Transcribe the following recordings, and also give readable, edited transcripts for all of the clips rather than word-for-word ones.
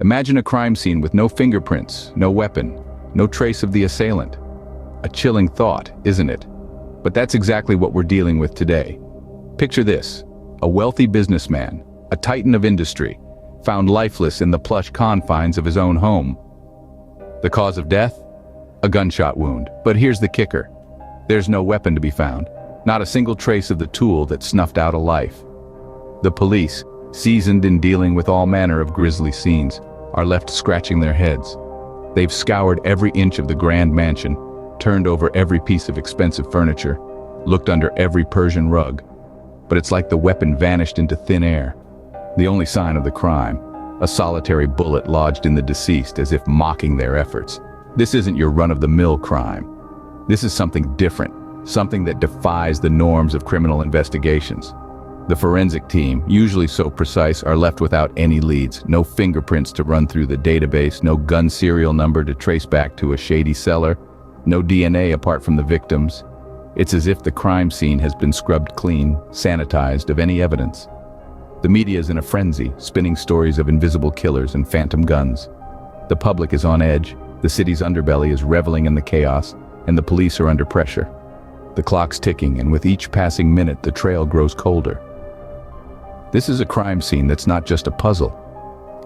Imagine a crime scene with no fingerprints, no weapon, no trace of the assailant. A chilling thought, isn't it? But that's exactly what we're dealing with today. Picture this: a wealthy businessman, a titan of industry, found lifeless in the plush confines of his own home. The cause of death? A gunshot wound. But here's the kicker. There's no weapon to be found, not a single trace of the tool that snuffed out a life. The police, seasoned in dealing with all manner of grisly scenes, are left scratching their heads. They've scoured every inch of the grand mansion, turned over every piece of expensive furniture, looked under every Persian rug. But it's like the weapon vanished into thin air. The only sign of the crime, a solitary bullet lodged in the deceased as if mocking their efforts. This isn't your run-of-the-mill crime. This is something different, something that defies the norms of criminal investigations. The forensic team, usually so precise, are left without any leads, no fingerprints to run through the database, no gun serial number to trace back to a shady seller, no DNA apart from the victims. It's as if the crime scene has been scrubbed clean, sanitized of any evidence. The media is in a frenzy, spinning stories of invisible killers and phantom guns. The public is on edge, the city's underbelly is reveling in the chaos, and the police are under pressure. The clock's ticking, and with each passing minute, the trail grows colder. This is a crime scene that's not just a puzzle.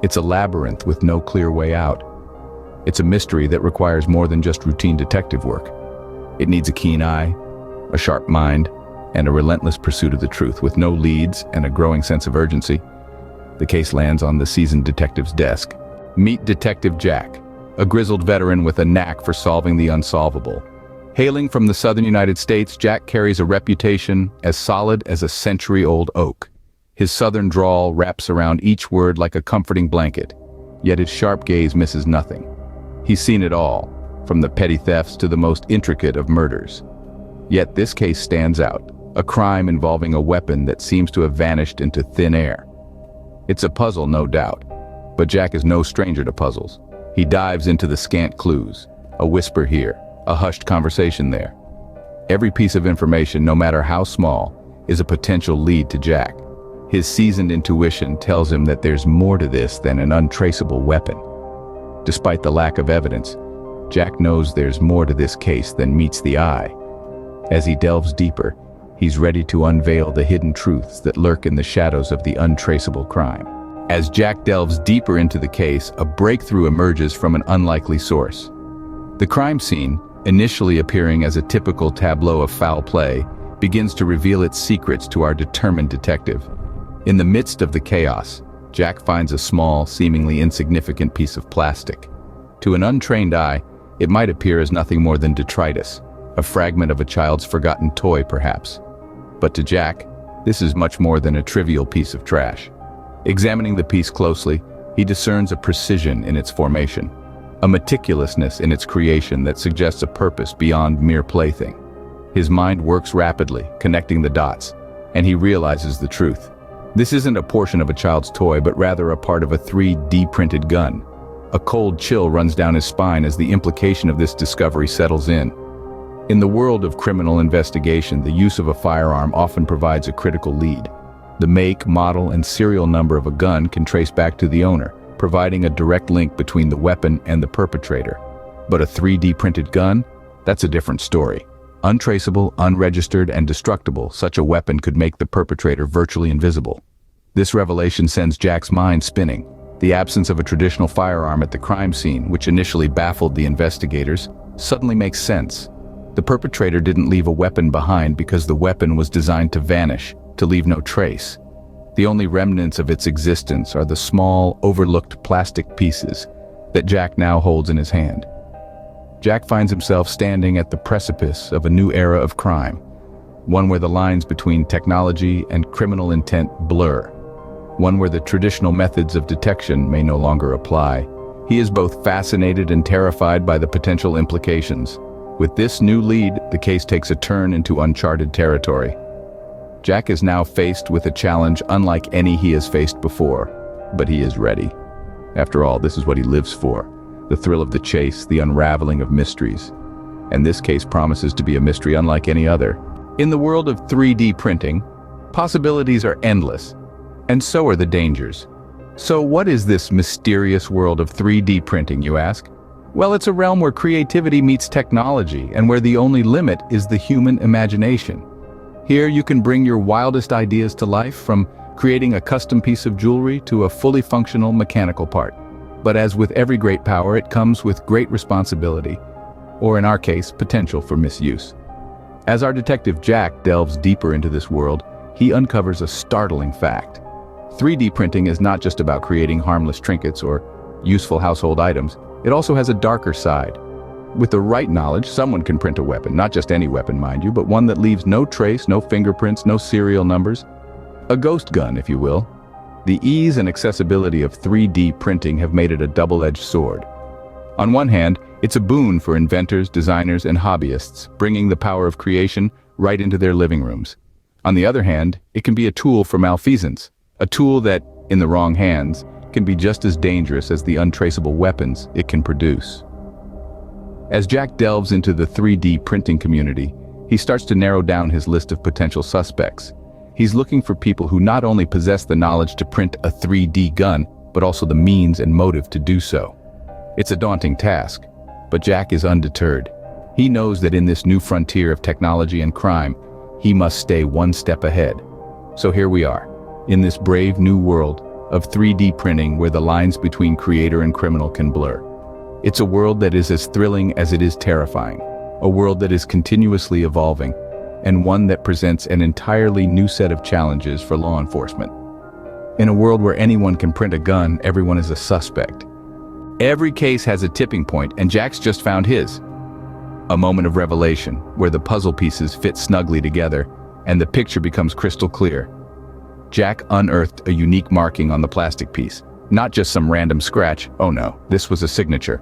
It's a labyrinth with no clear way out. It's a mystery that requires more than just routine detective work. It needs a keen eye, a sharp mind, and a relentless pursuit of the truth. With no leads and a growing sense of urgency, the case lands on the seasoned detective's desk. Meet Detective Jack, a grizzled veteran with a knack for solving the unsolvable. Hailing from the southern United States, Jack carries a reputation as solid as a century-old oak. His southern drawl wraps around each word like a comforting blanket, yet his sharp gaze misses nothing. He's seen it all, from the petty thefts to the most intricate of murders. Yet this case stands out, a crime involving a weapon that seems to have vanished into thin air. It's a puzzle, no doubt, but Jack is no stranger to puzzles. He dives into the scant clues, a whisper here, a hushed conversation there. Every piece of information, no matter how small, is a potential lead to Jack. His seasoned intuition tells him that there's more to this than an untraceable weapon. Despite the lack of evidence, Jack knows there's more to this case than meets the eye. As he delves deeper, he's ready to unveil the hidden truths that lurk in the shadows of the untraceable crime. As Jack delves deeper into the case, a breakthrough emerges from an unlikely source. The crime scene, initially appearing as a typical tableau of foul play, begins to reveal its secrets to our determined detective. In the midst of the chaos, Jack finds a small, seemingly insignificant piece of plastic. To an untrained eye, it might appear as nothing more than detritus, a fragment of a child's forgotten toy perhaps. But to Jack, this is much more than a trivial piece of trash. Examining the piece closely, he discerns a precision in its formation, a meticulousness in its creation that suggests a purpose beyond mere plaything. His mind works rapidly, connecting the dots, and he realizes the truth. This isn't a portion of a child's toy, but rather a part of a 3D-printed gun. A cold chill runs down his spine as the implication of this discovery settles in. In the world of criminal investigation, the use of a firearm often provides a critical lead. The make, model, and serial number of a gun can trace back to the owner, providing a direct link between the weapon and the perpetrator. But a 3D-printed gun? That's a different story. Untraceable, unregistered, and destructible, such a weapon could make the perpetrator virtually invisible. This revelation sends Jack's mind spinning. The absence of a traditional firearm at the crime scene, which initially baffled the investigators, suddenly makes sense. The perpetrator didn't leave a weapon behind because the weapon was designed to vanish, to leave no trace. The only remnants of its existence are the small, overlooked plastic pieces that Jack now holds in his hand. Jack finds himself standing at the precipice of a new era of crime, one where the lines between technology and criminal intent blur, one where the traditional methods of detection may no longer apply. He is both fascinated and terrified by the potential implications. With this new lead, the case takes a turn into uncharted territory. Jack is now faced with a challenge unlike any he has faced before, but he is ready. After all, this is what he lives for. The thrill of the chase, the unraveling of mysteries. And this case promises to be a mystery unlike any other. In the world of 3D printing, possibilities are endless, and so are the dangers. So what is this mysterious world of 3D printing, you ask? Well, it's a realm where creativity meets technology and where the only limit is the human imagination. Here you can bring your wildest ideas to life, from creating a custom piece of jewelry to a fully functional mechanical part. But as with every great power, it comes with great responsibility, or in our case, potential for misuse. As our detective Jack delves deeper into this world, he uncovers a startling fact. 3D printing is not just about creating harmless trinkets or useful household items. It also has a darker side. With the right knowledge, someone can print a weapon, not just any weapon, mind you, but one that leaves no trace, no fingerprints, no serial numbers. A ghost gun, if you will. The ease and accessibility of 3D printing have made it a double-edged sword. On one hand, it's a boon for inventors, designers, and hobbyists, bringing the power of creation right into their living rooms. On the other hand, it can be a tool for malfeasance, a tool that, in the wrong hands, can be just as dangerous as the untraceable weapons it can produce. As Jack delves into the 3D printing community, he starts to narrow down his list of potential suspects. He's looking for people who not only possess the knowledge to print a 3D gun, but also the means and motive to do so. It's a daunting task, but Jack is undeterred. He knows that in this new frontier of technology and crime, he must stay one step ahead. So here we are, in this brave new world of 3D printing where the lines between creator and criminal can blur. It's a world that is as thrilling as it is terrifying, a world that is continuously evolving, and one that presents an entirely new set of challenges for law enforcement. In a world where anyone can print a gun, everyone is a suspect. Every case has a tipping point, and Jack's just found his. A moment of revelation, where the puzzle pieces fit snugly together, and the picture becomes crystal clear. Jack unearthed a unique marking on the plastic piece. Not just some random scratch, oh no, this was a signature.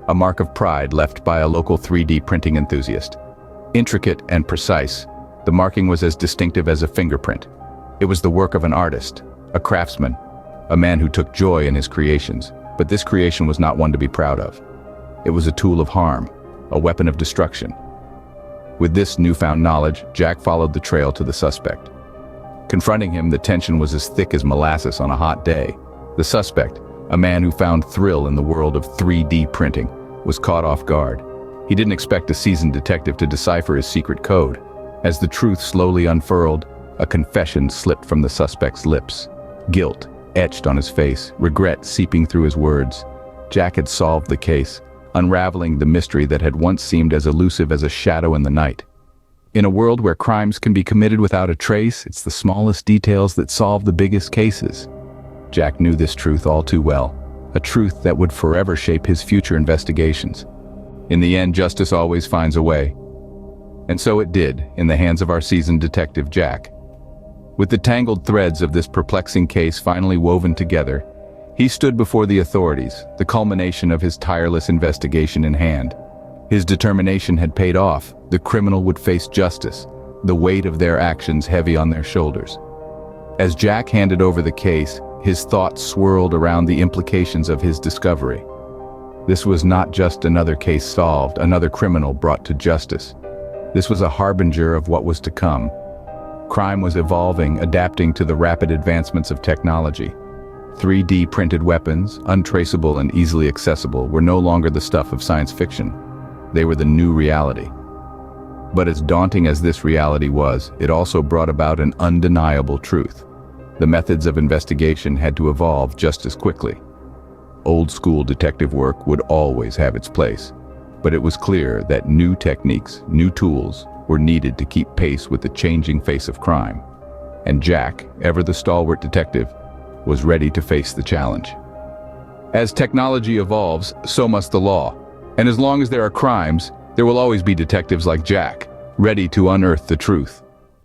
A mark of pride left by a local 3D printing enthusiast. Intricate and precise, the marking was as distinctive as a fingerprint. It was the work of an artist, a craftsman, a man who took joy in his creations. But this creation was not one to be proud of. It was a tool of harm, a weapon of destruction. With this newfound knowledge, Jack followed the trail to the suspect. Confronting him, the tension was as thick as molasses on a hot day. The suspect, a man who found thrill in the world of 3D printing, was caught off guard. He didn't expect a seasoned detective to decipher his secret code. As the truth slowly unfurled, a confession slipped from the suspect's lips. Guilt etched on his face, regret seeping through his words. Jack had solved the case, unraveling the mystery that had once seemed as elusive as a shadow in the night. In a world where crimes can be committed without a trace, it's the smallest details that solve the biggest cases. Jack knew this truth all too well, a truth that would forever shape his future investigations. In the end, justice always finds a way. And so it did, in the hands of our seasoned detective Jack. With the tangled threads of this perplexing case finally woven together, he stood before the authorities, the culmination of his tireless investigation in hand. His determination had paid off. The criminal would face justice, the weight of their actions heavy on their shoulders. As Jack handed over the case, his thoughts swirled around the implications of his discovery. This was not just another case solved, another criminal brought to justice. This was a harbinger of what was to come. Crime was evolving, adapting to the rapid advancements of technology. 3D printed weapons, untraceable and easily accessible, were no longer the stuff of science fiction. They were the new reality. But as daunting as this reality was, it also brought about an undeniable truth. The methods of investigation had to evolve just as quickly. Old-school detective work would always have its place, but it was clear that new techniques, new tools, were needed to keep pace with the changing face of crime. And Jack, ever the stalwart detective, was ready to face the challenge. As technology evolves, so must the law. And as long as there are crimes, there will always be detectives like Jack, ready to unearth the truth.